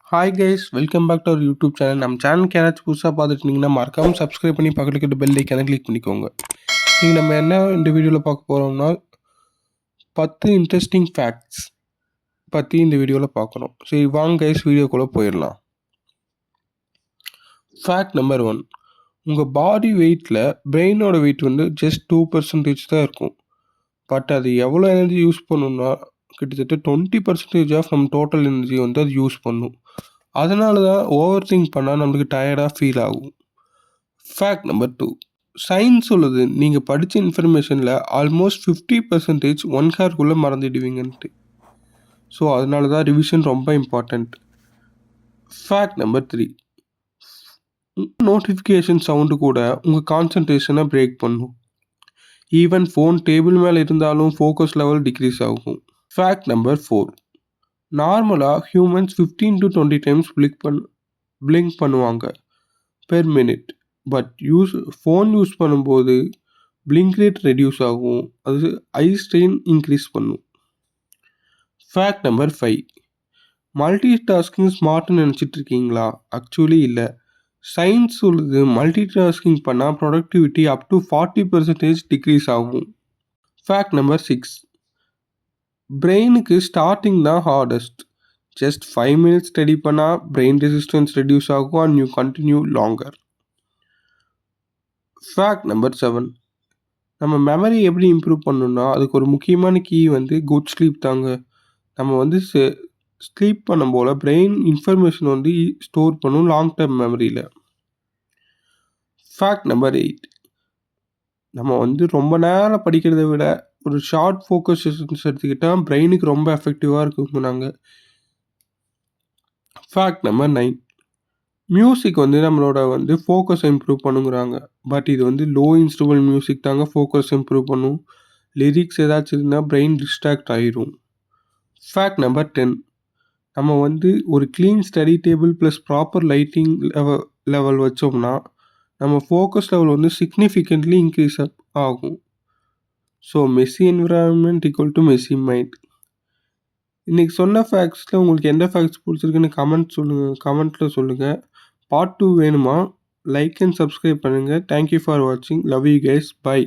Hi guys, welcome back to our YouTube channel. நம்ம சேனலுக்கு யாராச்சும் புதுசாக பார்த்துட்டு இருந்தீங்கன்னா மறக்காமல் சப்ஸ்கிரைப் பண்ணி பக்கத்துல இருக்க பெல் ஐக்கானை கிளிக் பண்ணிக்கோங்க. நீங்கள் நம்ம என்ன இந்த வீடியோவில் பார்க்க போகிறோம்னா 10 இன்ட்ரெஸ்டிங் ஃபேக்ட்ஸ் பற்றி இந்த வீடியோவில் பார்க்குறோம். சரி வாங்க கைஸ், வீடியோக்குள்ளே போயிடலாம். Fact number 1. உங்கள் பாடி வெயிட்டில் பிரெயினோட வெயிட் வந்து ஜஸ்ட் 2% தான் இருக்கும். பட் அது எவ்வளோ எனர்ஜி யூஸ் பண்ணுன்னா கிட்டத்தட்ட 20% ஆஃப் நம்ம டோட்டல் எனர்ஜி வந்து அது யூஸ் பண்ணும். அதனால தான் ஓவர் திங்க் பண்ணால் நம்மளுக்கு டயர்டாக ஃபீல் ஆகும். Fact number 2. சயின்ஸ் சொல்லுது நீங்கள் படித்த இன்ஃபர்மேஷனில் ஆல்மோஸ்ட் 50% 1 ஹார்க்குள்ளே மறந்துடுவீங்கன்ட்டு. ஸோ அதனால தான் ரிவிஷன் ரொம்ப important. Fact number 3. Notification sound கூட உங்கள் கான்சன்ட்ரேஷனை பிரேக் பண்ணும். ஈவன் ஃபோன் டேபிள் மேலே இருந்தாலும் ஃபோக்கஸ் லெவல் டிக்ரீஸ் ஆகும். Fact number 4. நார்மலாக ஹியூமன்ஸ் 15 to 20 டைம்ஸ் பிளிங்க் பண்ணுவாங்க per minute. But phone use பண்ணும்போது பிளிங்க் ரேட் ரெடியூஸ் ஆகும். அது ஐ ஸ்ட்ரெயின் இன்க்ரீஸ் பண்ணும். Fact number 5. மல்டி டாஸ்கிங் ஸ்மார்ட்னு நினச்சிட்டு இருக்கீங்களா? ஆக்சுவலி இல்லை. சயின்ஸ் சொல்லுது மல்டி டாஸ்கிங் பண்ணால் ப்ரொடக்டிவிட்டி அப் டு 40% டிக்ரீஸ் ஆகும். Fact number 6. பிரெயினுக்கு ஸ்டார்டிங் தான் ஹார்டஸ்ட். ஜஸ்ட் 5 minutes ஸ்டடி பண்ணால் பிரெயின் ரெசிஸ்டன்ஸ் ரெடியூஸ் ஆகும் and you continue longer. Fact number 7. நம்ம மெமரி எப்படி இம்ப்ரூவ் பண்ணணும்னா அதுக்கு ஒரு முக்கியமான கீ வந்து குட் ஸ்லீப் தாங்க. நம்ம வந்து ஸ்லீப் பண்ணும் போல் பிரெயின் இன்ஃபர்மேஷன் வந்து ஸ்டோர் பண்ணும் லாங் டர்ம் மெமரியில். Fact number 8. நம்ம வந்து ரொம்ப நேரம் படிக்கிறத விட ஒரு ஷார்ட் ஃபோக்கஸ் செஷன்ஸ் எடுத்துக்கிட்டால் பிரெயினுக்கு ரொம்ப எஃபெக்டிவாக இருக்குங்க. Fact number 9. மியூசிக் வந்து நம்மளோட வந்து ஃபோக்கஸை இம்ப்ரூவ் பண்ணுங்கிறாங்க. பட் இது வந்து லோ இன்ஸ்ட்ருமெண்ட் மியூசிக் தாங்க ஃபோக்கஸ் இம்ப்ரூவ் பண்ணும். லிரிக்ஸ் ஏதாச்சும் இருந்தால் பிரெயின் டிஸ்ட்ராக்ட் ஆகிரும். Fact number 10. நம்ம வந்து ஒரு clean study table plus proper lighting level வச்சோம்னா நம்ம ஃபோக்கஸ் லெவல் வந்து சிக்னிஃபிகண்ட்லி இன்க்ரீஸ் ஆகும். So Messi environment equal to Messi mind. இன்றைக்கி சொன்ன ஃபேக்ட்ஸில் உங்களுக்கு எந்த ஃபேக்ட்ஸ் பிடிச்சிருக்குன்னு கமெண்ட்டில் சொல்லுங்கள். பார்ட் 2 வேணுமா? லைக் அண்ட் சப்ஸ்கிரைப் பண்ணுங்கள். தேங்க்யூ ஃபார் வாட்சிங். Love you guys. பை.